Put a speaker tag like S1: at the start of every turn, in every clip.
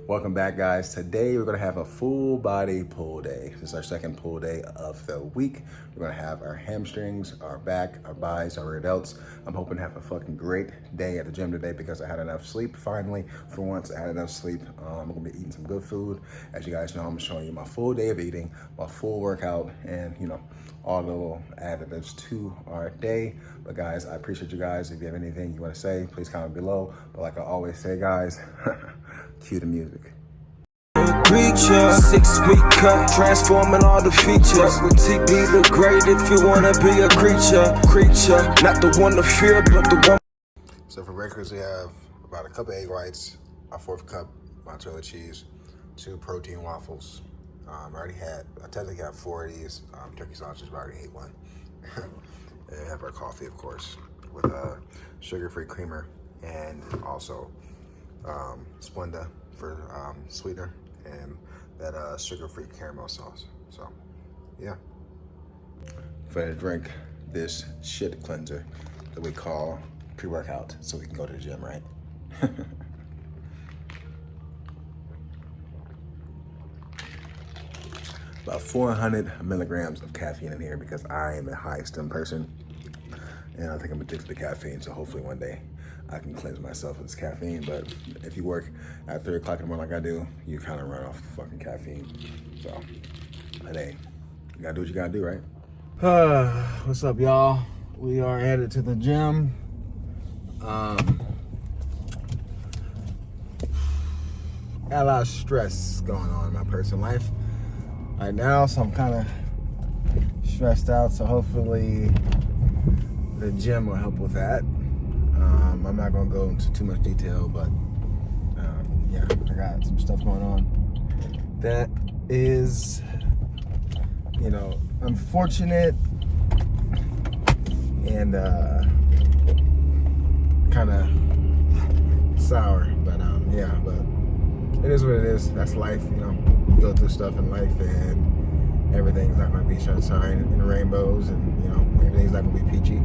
S1: Welcome back, guys. Today we're gonna have a full body pull day. This is our second pull day of the week. We're gonna have our hamstrings, our back, our buys, our rear delts. I'm hoping to have a fucking great day at the gym today because I had enough sleep. Finally, for once, I had enough sleep. I'm gonna be eating some good food. As you guys know, I'm showing you my full day of eating, my full workout, and all the little additives to our day. But guys, I appreciate you guys. If you have anything you want to say, please comment below. But like I always say, guys, cue the music.
S2: Preacher, 6-week cut, transforming all the features. With TB look great if you wanna be a creature, not the one to fear, but the one.
S1: So for breakfast, we have about a cup of egg whites, a 4th cup mozzarella cheese, 2 protein waffles. I technically have 4 of these turkey sausages, but I already ate one. And have our coffee, of course, with a sugar-free creamer and also Splenda for sweetener and that sugar-free caramel sauce. So, yeah. For to drink this shit cleanser that we call pre-workout so we can go to the gym, right? About 400 milligrams of caffeine in here because I am a high stem person and I think I'm addicted to caffeine, so hopefully one day I can cleanse myself with this caffeine. But if you work at 3 o'clock in the morning like I do, you kind of run off fucking caffeine. So, but hey, you gotta do what you gotta do, right?
S3: What's up, y'all? We are headed to the gym. Got a lot of stress going on in my personal life right now, so I'm kind of stressed out. So hopefully the gym will help with that. I'm not gonna go into too much detail, but yeah, I got some stuff going on that is, unfortunate and kind of sour, but yeah, but it is what it is. That's life, you go through stuff in life and everything's not going to be sunshine and rainbows, and everything's not going to be peachy.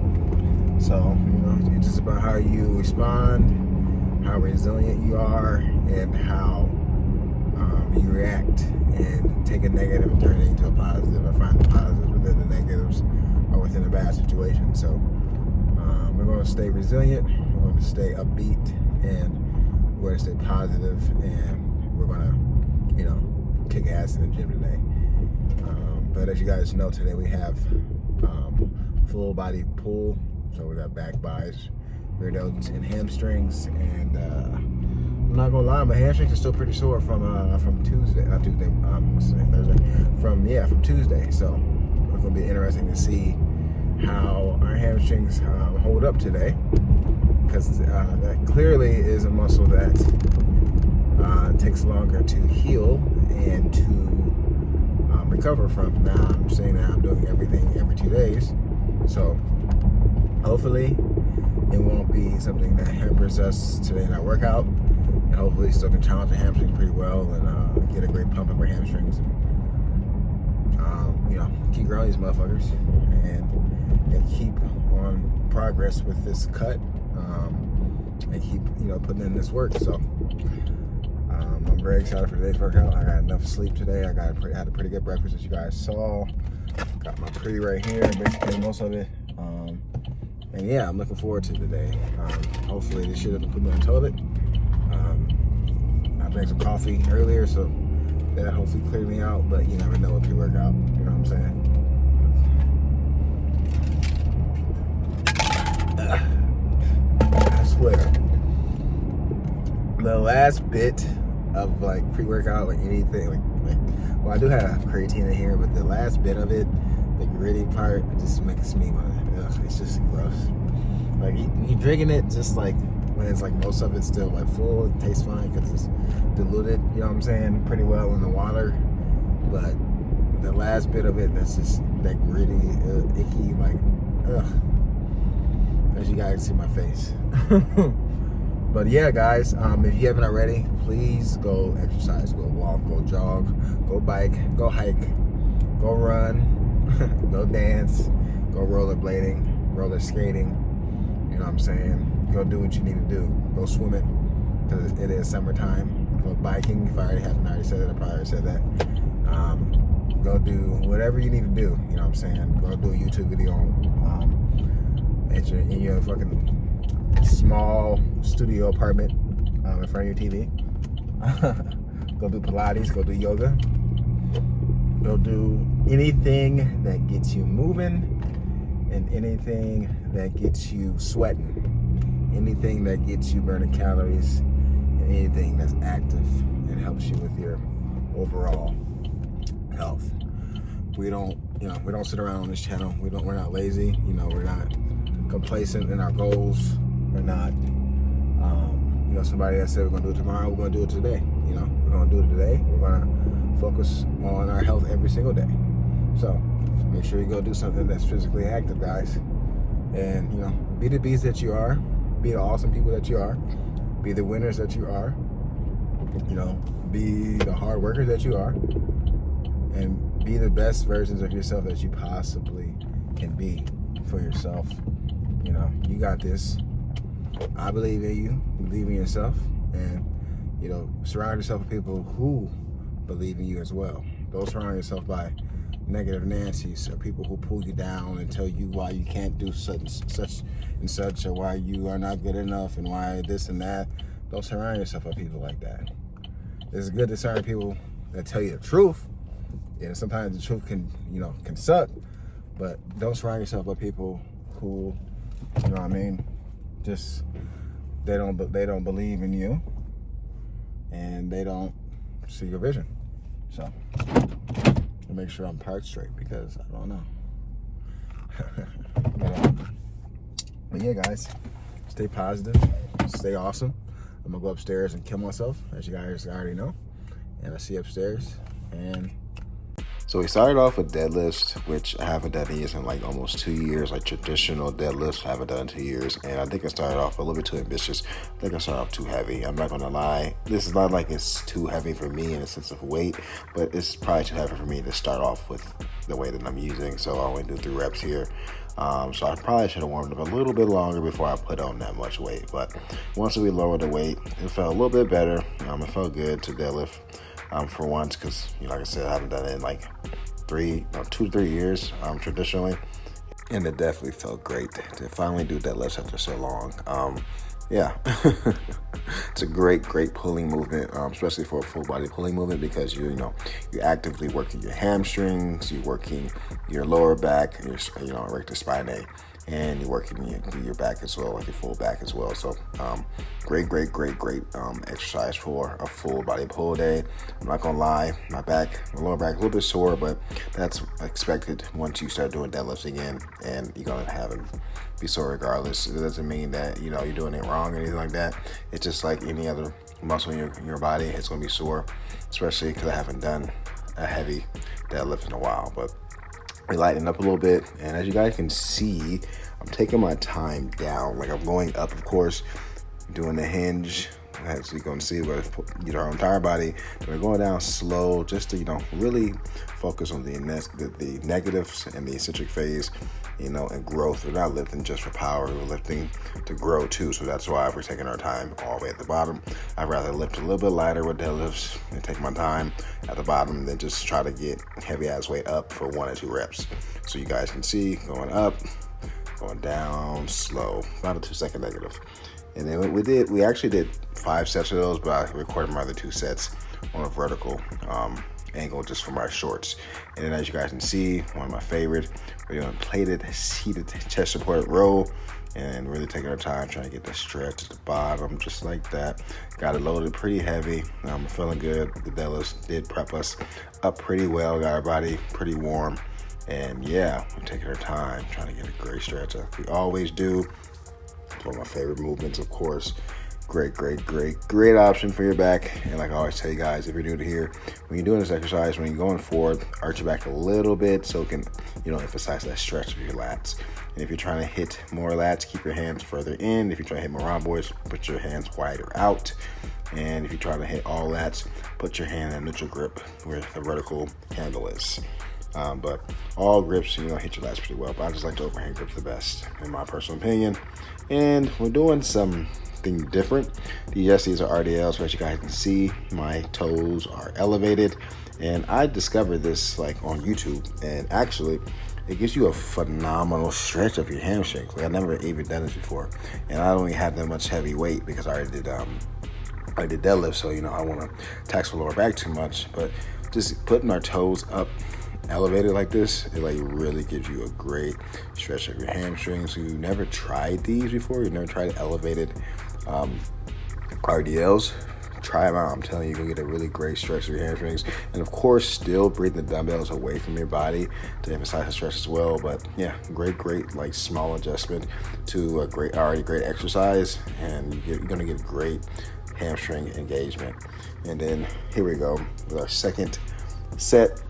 S3: So it's just about how you respond, how resilient you are, and how you react and take a negative and turn it into a positive, or find the positives within the negatives or within a bad situation. So we're going to stay resilient, we're going to stay upbeat, and we're going to stay positive, and we're going to kick ass in the gym today. But as you guys know, today we have full body pull. So we got back buys, rear delts, and hamstrings. And I'm not gonna lie, my hamstrings are still pretty sore from Tuesday. Not Tuesday. What's today? Thursday. From Tuesday. So it's gonna be interesting to see how our hamstrings hold up today, because that clearly is a muscle that takes longer to heal and to recover from. Now I'm saying that I'm doing everything every 2 days, so hopefully it won't be something that hampers us today in our workout, and hopefully still can challenge the hamstrings pretty well and get a great pump of our hamstrings, and keep growing these motherfuckers and keep on progress with this cut, and keep putting in this work. So I'm very excited for today's workout. I got enough sleep today. I had a pretty good breakfast, as you guys saw. Got my pre right here, basically most of it. And yeah, I'm looking forward to today. Hopefully this shit doesn't put me on the toilet. I drank some coffee earlier, so that hopefully cleared me out, but you never know with pre-workout, you know what I'm saying? I swear, the last bit of pre-workout, anything, well, I do have creatine in here, but the last bit of it, the gritty part, just makes me it's just gross. You drinking it just when it's most of it's still full, it tastes fine because it's diluted, you know what I'm saying, pretty well in the water. But the last bit of it, that's just that gritty, icky, as you guys see my face. But yeah, guys, if you haven't already, please go exercise, go walk, go jog, go bike, go hike, go run, go dance, go rollerblading, roller skating, you know what I'm saying? Go do what you need to do. Go swimming, because it is summertime. Go biking. If I haven't already said that, I probably already said that. Go do whatever you need to do. You know what I'm saying? Go do a YouTube video in your fucking small studio apartment in front of your TV. Go do Pilates. Go do yoga. Go do anything that gets you moving and anything that gets you sweating. Anything that gets you burning calories and anything that's active and helps you with your overall health. We don't sit around on this channel. We're not lazy. We're not complacent in our goals. We're not, somebody that said we're gonna do it tomorrow. We're gonna do it today. We're gonna do it today. We're gonna focus on our health every single day. So make sure you go do something that's physically active, guys. And be the beast that you are. Be the awesome people that you are. Be the winners that you are. Be the hard workers that you are. And be the best versions of yourself that you possibly can be for yourself. You got this. I believe in you. Believe in yourself. And, surround yourself with people who believe in you as well. Don't surround yourself by negative Nancy's or people who pull you down and tell you why you can't do such and such, or why you are not good enough and why this and that. Don't surround yourself with people like that. It's good to surround people that tell you the truth. And sometimes the truth can suck, but don't surround yourself with people who, just they don't believe in you and they don't see your vision. So I'll make sure I'm parked straight because I don't know. But yeah, guys, stay positive, stay awesome. I'm gonna go upstairs and kill myself, as you guys already know, and I'll see you upstairs. And
S1: so we started off with deadlifts, which I haven't done these in like almost 2 years, like traditional deadlifts I haven't done in 2 years. And I think I started off a little bit too ambitious. I think I started off too heavy. I'm not gonna lie. This is not like it's too heavy for me in a sense of weight, but it's probably too heavy for me to start off with the weight that I'm using. So I only do 3 reps here. So I probably should have warmed up a little bit longer before I put on that much weight. But once we lowered the weight, it felt a little bit better. It felt good to deadlift. For once, because like I said, I haven't done it in like 2 to 3 years traditionally, and it definitely felt great to finally do deadlifts after so long. Yeah, it's a great pulling movement, especially for a full body pulling movement, because you're actively working your hamstrings, you're working your lower back, your erector spinae, and you're working your back as well, like your full back as well. So great exercise for a full body pull day. I'm not gonna lie, my lower back a little bit sore, but that's expected once you start doing deadlifts again, and you're gonna have it be sore regardless. It doesn't mean that you're doing it wrong or anything like that. It's just like any other muscle in your body. It's gonna be sore, especially because I haven't done a heavy deadlift in a while. But we lighten up a little bit, and as you guys can see, I'm taking my time down. Like, I'm going up, of course, doing the hinge, as you're going to see, but our entire body. We're going down slow, just to really focus on the negatives and the eccentric phase, and growth. We're not lifting just for power, we're lifting to grow too. So that's why we're taking our time all the way at the bottom. I'd rather lift a little bit lighter with deadlifts and take my time at the bottom than just try to get heavy ass weight up for 1 or 2 reps. So you guys can see, going up, going down slow, about a 2-second negative. And then we actually did 5 sets of those, but I recorded my other 2 sets on a vertical angle just from our shorts. And then as you guys can see, one of my favorite, we're doing plated seated chest supported row, and really taking our time trying to get the stretch at the bottom, just like that. Got it loaded pretty heavy. I'm feeling good. The deadlifts did prep us up pretty well, got our body pretty warm. And yeah, we're taking our time trying to get a great stretch, like we always do. It's one of my favorite movements, of course. Great option for your back. And like I always tell you guys, if you're new to here, when you're doing this exercise, when you're going forward, arch your back a little bit so it can, emphasize that stretch of your lats. And if you're trying to hit more lats, keep your hands further in. If you're trying to hit more rhomboids, put your hands wider out. And if you're trying to hit all lats, put your hand in a neutral grip where the vertical handle is. But all grips, hit your lats pretty well. But I just like the overhand grip the best, in my personal opinion. And we're doing some
S3: something different. These are RDLs, but as you guys can see, my toes are elevated. And I discovered this like on YouTube, and actually it gives you a phenomenal stretch of your hamstrings. Like, I've never even done this before, and I don't even have that much heavy weight because I already did deadlift, so I don't want to tax my lower back too much. But just putting our toes up elevated like this, it like really gives you a great stretch of your hamstrings. You never tried these before, you never tried elevated RDLs, try them out. I'm telling you, you're gonna get a really great stretch of your hamstrings. And of course, still bring the dumbbells away from your body to emphasize the stretch as well. But yeah, great like small adjustment to a already great exercise, and you're gonna get great hamstring engagement. And then here we go with our second set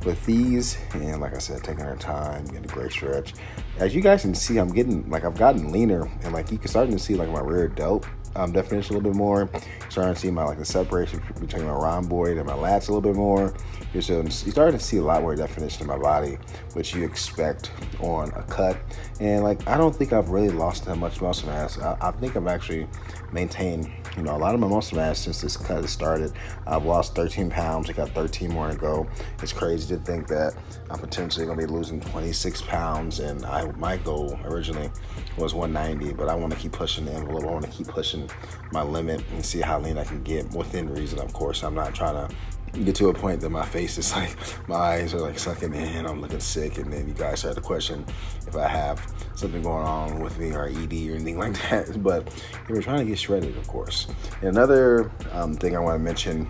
S3: with these, and like I said, taking our time, getting a great stretch. As you guys can see, I've gotten leaner, and like you can start to see like my rear delt definition a little bit more. Starting to see my the separation between my rhomboid and my lats a little bit more. You're starting to see a lot more definition in my body, which you expect on a cut. And like, I don't think I've really lost that much muscle mass. I think I've actually maintained a lot of my muscle mass since this cut has started. I've lost 13 pounds. I got 13 more to go. It's crazy to think that I'm potentially going to be losing 26 pounds, and my goal originally was 190, but I want to keep pushing the envelope. I want to keep pushing my limit and see how lean I can get within reason. Of course, I'm not trying to get to a point that my face is like, my eyes are like sunken in, I'm looking sick, and then you guys start to question if I have something going on with me or ED or anything like that. But we're trying to get shredded, of course. And another thing I want to mention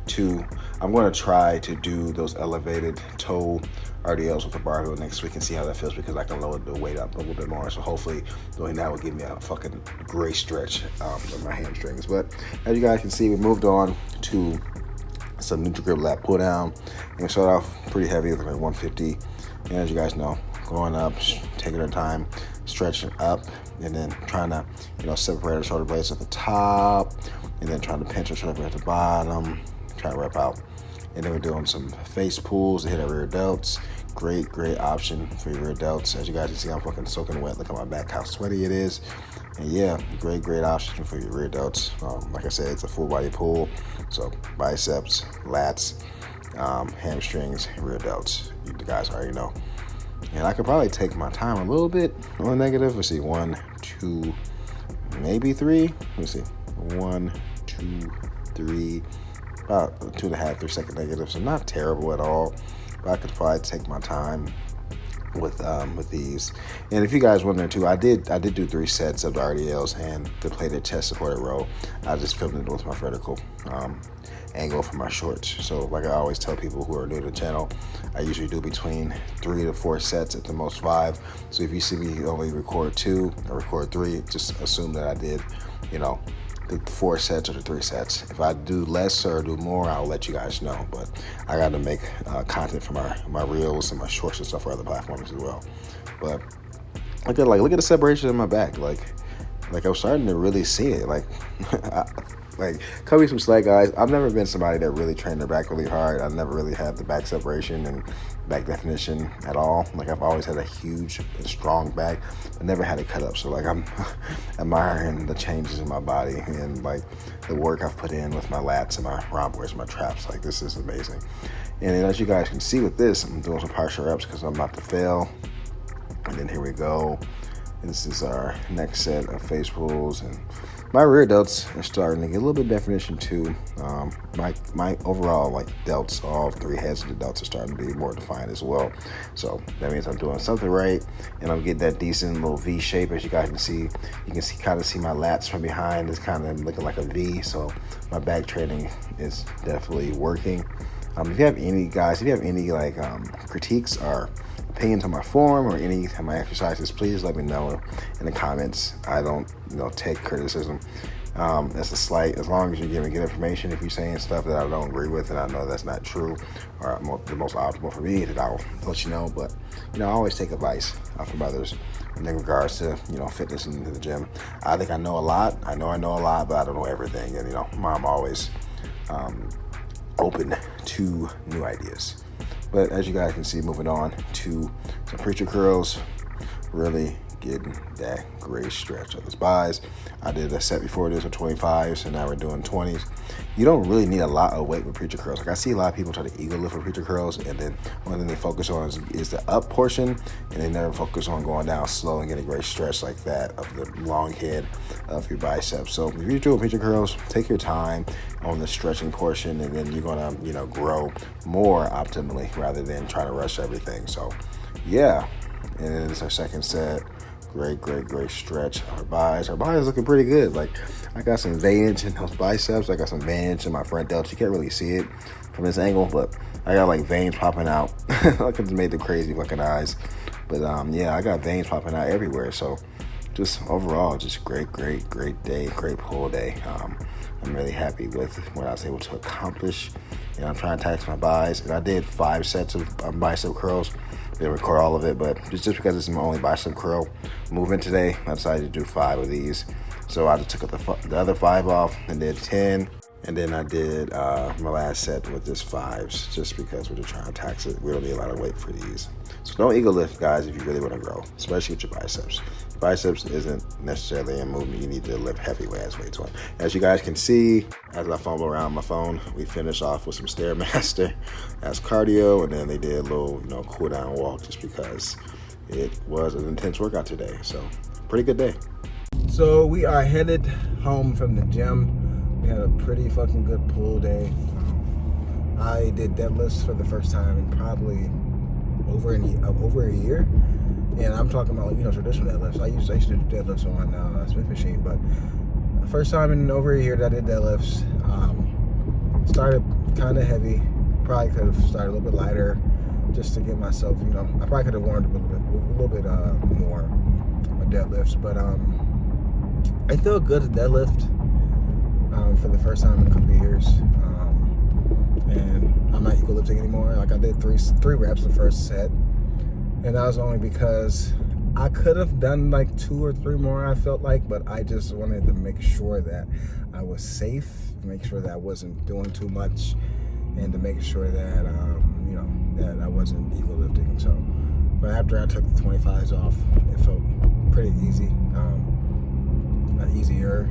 S3: too, I'm going to try to do those elevated toe RDLs with the barbell next week and see how that feels, because I can lower the weight up a little bit more. So hopefully doing that will give me a fucking great stretch of my hamstrings. But as you guys can see, we moved on to some neutral grip lat pull down, and we start off pretty heavy with like 150. And as you guys know, going up, taking our time, stretching up, and then trying to separate our shoulder blades at the top, and then trying to pinch our shoulder blade at the bottom, try to rep out. And then we're doing some face pulls to hit our rear delts. Great option for your rear delts. As you guys can see, I'm fucking soaking wet. Look at my back, how sweaty it is. And yeah, great option for your rear delts. Like I said, it's a full body pull. So biceps, lats, hamstrings, rear delts. You guys already know. And I could probably take my time a little bit on the negative. Let's see, 1, 2, maybe 3. Let's see, 1, 2, 3, about 2.5, 3 second negative. So not terrible at all. But I could probably take my time with these. And if you guys wondering too, I did do 3 sets of the RDLs and the plated chest supported row. I just filmed it with my vertical angle for my shorts. So like I always tell people who are new to the channel, I usually do between 3 to 4 sets, at the most 5. So if you see me only record 2 or record 3, just assume that I did the 4 sets or the 3 sets. If I do less or do more, I'll let you guys know. But I got to make content for my reels and my shorts and stuff for other platforms as well. But look at the separation in my back. Like I'm starting to really see it. Cut me some slack, guys. I've never been somebody that really trained their back really hard. I've never really had the back separation and back definition at all. Like, I've always had a huge and strong back. I never had it cut up. So like, I'm admiring the changes in my body and like the work I've put in with my lats and my rhomboids and my traps. Like, this is amazing. And then as you guys can see with this, I'm doing some partial reps because I'm about to fail. And then here we go. This is our next set of face pulls, and my rear delts are starting to get a little bit of definition too. My overall delts, all 3 heads of the delts are starting to be more defined as well. So that means I'm doing something right, and I'm getting that decent little V shape. As you guys can see, you can kind of see my lats from behind. It's kind of looking like a V. So my back training is definitely working. If you have any critiques or opinions on my form or any of my exercises, please let me know in the comments. I don't take criticism. That's a slight, as long as you're giving good information. If you're saying stuff that I don't agree with and I know that's not true or the most optimal for me, then I'll let you know. But I always take advice from others in regards to fitness and the gym. I think I know a lot. I know a lot, but I don't know everything. And I'm always open to new ideas. But as you guys can see, moving on to some preacher curls.
S1: really getting that great stretch of the buys. I did a set before this with 25s, so now we're doing 20s. You don't really need a lot of weight with preacher curls. Like I see a lot of people try to ego lift with preacher curls, and then one thing they focus on is the up portion, and they never focus on going down slow and getting a great stretch like that of the long head of your biceps. So if you're doing preacher curls, take your time on the stretching portion, and then you're gonna, grow more optimally rather than trying to rush everything. So yeah, and then it's our second set. Great stretch. Our buys looking pretty good. Like, I got some veinage in those biceps. I got some veinage in my front delts. You can't really see it from this angle, but I got like veins popping out. I could have made the crazy fucking eyes. But yeah, I got veins popping out everywhere. So just overall, just great day, great pull day. I'm really happy with what I was able to accomplish. I'm trying to tax my buys. And I did 5 sets of bicep curls. Didn't record all of it, but just because it's my only bicep curl movement today, I decided to do 5 of these. So I just took the other 5 off and did 10. And then I did my last set with just 5s, just because we're just trying to tax it. We don't need a lot of weight for these. So don't ego lift, guys, if you really want to grow, especially with your biceps. Biceps isn't necessarily a movement you need to lift heavy ass weights on. As you guys can see, as I fumble around my phone, we finished off with some Stairmaster as cardio, and then they did a little, cool down walk just because it was an intense workout today. So pretty good day.
S3: So we are headed home from the gym. We had a pretty fucking good pull day. I did deadlifts for the first time in probably over a year. And I'm talking about, traditional deadlifts. I used to do deadlifts on a Smith machine, but the first time in over a year that I did deadlifts, started kind of heavy. Probably could have started a little bit lighter just to get myself, I probably could have warmed up a little bit more with deadlifts, but I feel good at deadlift for the first time in a couple of years. And I'm not ego lifting anymore. Like I did three reps the first set. And that was only because I could have done like 2 or 3 more, I felt like, but I just wanted to make sure that I was safe, make sure that I wasn't doing too much, and to make sure that, that I wasn't ego lifting. So, but after I took the 25s off, it felt pretty easy, easier.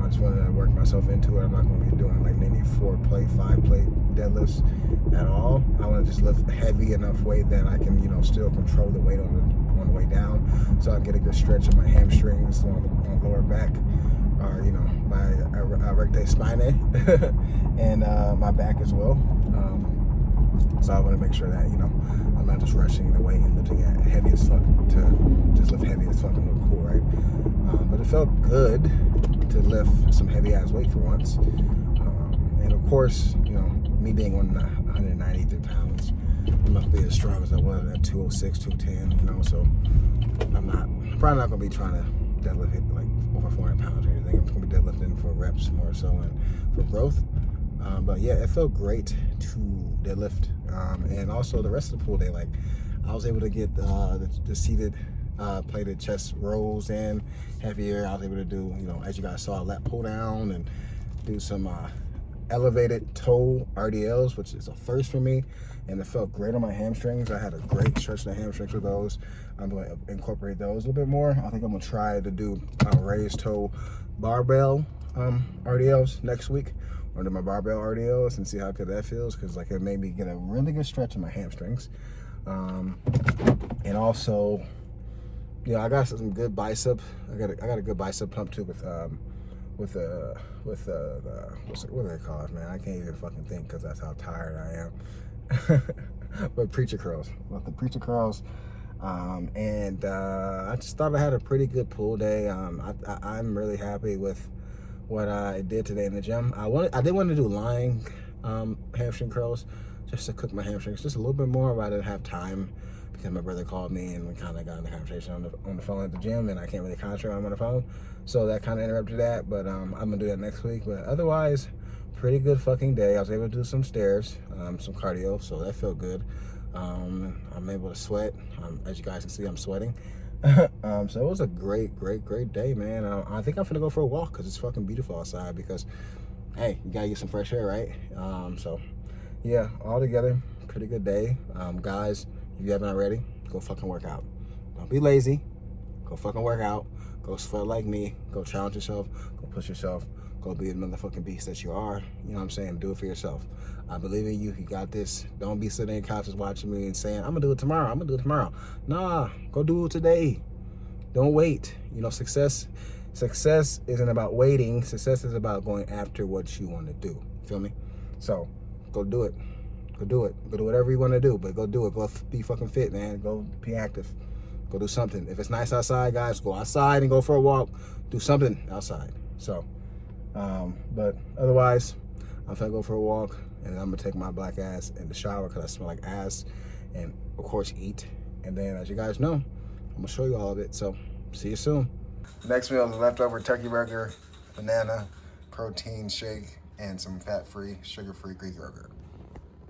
S3: I just wanted to work myself into it. I'm not going to be doing like maybe 4-plate, 5-plate deadlifts at all. I want to just lift heavy enough weight that I can, still control the weight on the way down, so I can get a good stretch of my hamstrings on the lower back, or my recte spinae, and my back as well. So I want to make sure that I'm not just rushing the weight and lifting it heavy as fuck to just lift heavy as fuck and look cool, right? But it felt good to lift some heavy ass weight for once. And of course, me being 193 pounds, I'm not gonna be as strong as I was at 206, 210, so I'm probably not gonna be trying to deadlift hit like over 400 pounds or anything. I'm gonna be deadlifting for reps more so and for growth. But yeah, it felt great to deadlift. And also the rest of the pull day, like I was able to get the seated plated chest rolls in heavier. I was able to do, as you guys saw, a lat pull down and do some elevated toe RDLs, which is a first for me, and it felt great on my hamstrings. I had a great stretch in the hamstrings with those. I'm going to incorporate those a little bit more. I think I'm going to try to do raised toe barbell RDLs next week, or do my barbell RDLs and see how good that feels, because like it made me get a really good stretch in my hamstrings. And also, I got some good bicep. I got a good bicep pump too with what do they call it, man? I can't even fucking think because that's how tired I am. But preacher curls, with the preacher curls, and I just thought I had a pretty good pull day. I'm really happy with what I did today in the gym. I did want to do lying hamstring curls just to cook my hamstrings just a little bit more, but I didn't have time because my brother called me and we kind of got in the conversation on the phone at the gym, and I can't really concentrate on the phone, so that kind of interrupted that. But I'm gonna do that next week. But otherwise, pretty good fucking day. I was able to do some stairs, some cardio, so that felt good. I'm able to sweat. As you guys can see, I'm sweating. So it was a great day, man. I think I'm gonna go for a walk because it's fucking beautiful outside, because hey, you gotta get some fresh air, right? So yeah, all together, pretty good day. Guys, if you haven't already, go fucking work out. Don't be lazy. Go fucking work out. Go sweat like me. Go challenge yourself. Go push yourself. Go be the motherfucking beast that you are. You know what I'm saying? Do it for yourself. I believe in you. You got this. Don't be sitting in couches watching me and saying, I'm going to do it tomorrow. I'm going to do it tomorrow. Nah, go do it today. Don't wait. You know, success isn't about waiting. Success is about going after what you want to do. Feel me? So go do it. Go do it. Go do whatever you want to do, but go do it. Go be fucking fit, man. Go be active. Go do something. If it's nice outside, guys, go outside and go for a walk. Do something outside. So, but otherwise, I'm gonna go for a walk and then I'm gonna take my black ass in the shower because I smell like ass, and of course eat. And then, as you guys know, I'm gonna show you all of it. So, see you soon. Next meal is a leftover turkey burger, banana, protein shake, and some fat-free, sugar-free Greek yogurt.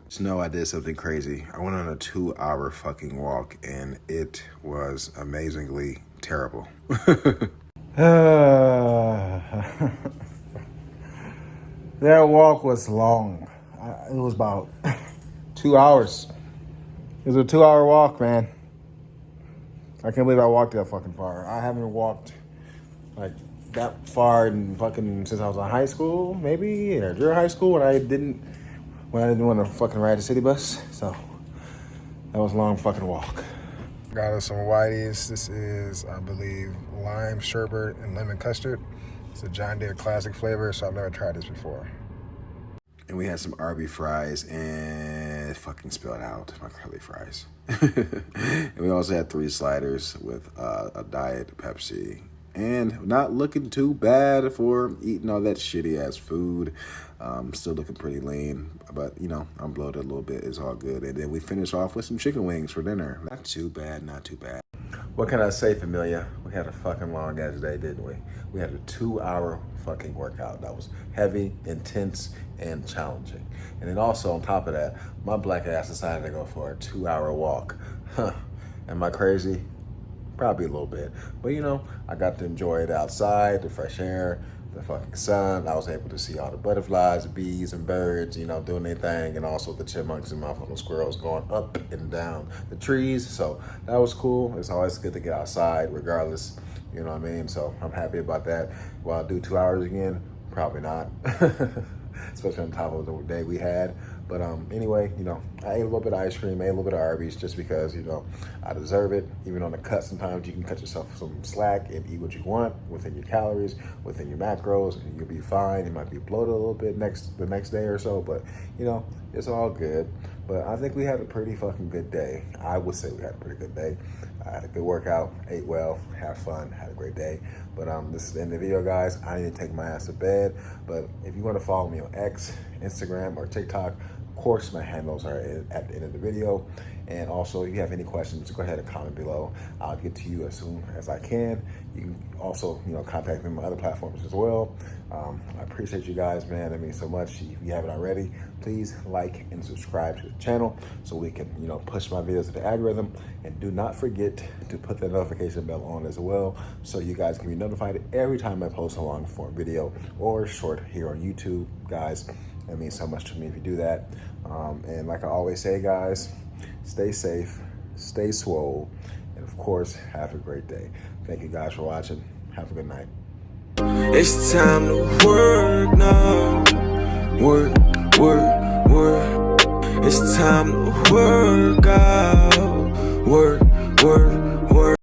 S1: Just know I did something crazy. I went on a 2-hour fucking walk and it was amazingly terrible.
S3: That walk was long. It was about 2 hours. It was a 2-hour walk, man. I can't believe I walked that fucking far. I haven't walked like that far in fucking since I was in high school, maybe, or during high school when I didn't want to fucking ride the city bus. So that was a long fucking walk. Got us some Whiteys. This is, I believe, lime sherbet and lemon custard. It's a John Deere classic flavor, so I've never tried this before.
S1: And we had some Arby fries and it fucking spilled out my curly fries. And we also had 3 sliders with a diet Pepsi. And not looking too bad for eating all that shitty ass food. Still looking pretty lean, but you know, I'm bloated a little bit. It's all good. And then we finish off with some chicken wings for dinner. Not too bad, not too bad.
S3: What can I say, familia? We had a fucking long ass day, didn't we? We had a 2-hour fucking workout that was heavy, intense, and challenging. And then also on top of that, my black ass decided to go for a 2-hour walk. Huh? Am I crazy? Probably a little bit. But you know, I got to enjoy it outside, the fresh air, the fucking sun. I was able to see all the butterflies, the bees, and birds, you know, doing their thing, and also the chipmunks and motherfucking squirrels going up and down the trees. So that was cool. It's always good to get outside regardless, you know what I mean? So I'm happy about that. Will I do 2 hours again? Probably not. Especially on top of the day we had. But anyway, you know, I ate a little bit of ice cream, ate a little bit of Arby's just because, you know, I deserve it. Even on the cut, sometimes you can cut yourself some slack and eat what you want within your calories, within your macros, and you'll be fine. You might be bloated a little bit the next day or so, but, you know, it's all good. But I think we had a pretty fucking good day. I would say we had a pretty good day. I had a good workout, ate well, had fun, had a great day. But this is the end of the video, guys. I need to take my ass to bed. But if you want to follow me on X, Instagram, or TikTok, of course, my handles are at the end of the video. And also, if you have any questions, go ahead and comment below. I'll get to you as soon as I can. You can also, you know, contact me on my other platforms as well. I appreciate you guys, man. That means so much. If you haven't already, please like and subscribe to the channel so we can, you know, push my videos to the algorithm. And do not forget to put the notification bell on as well so you guys can be notified every time I post a long form video or short here on YouTube, guys. That means so much to me if you do that. And like I always say, guys, stay safe, stay swole, and of course, have a great day. Thank you guys for watching. Have a good night.
S2: It's time to work now. Work, work, work. It's time to work out. Work, work, work.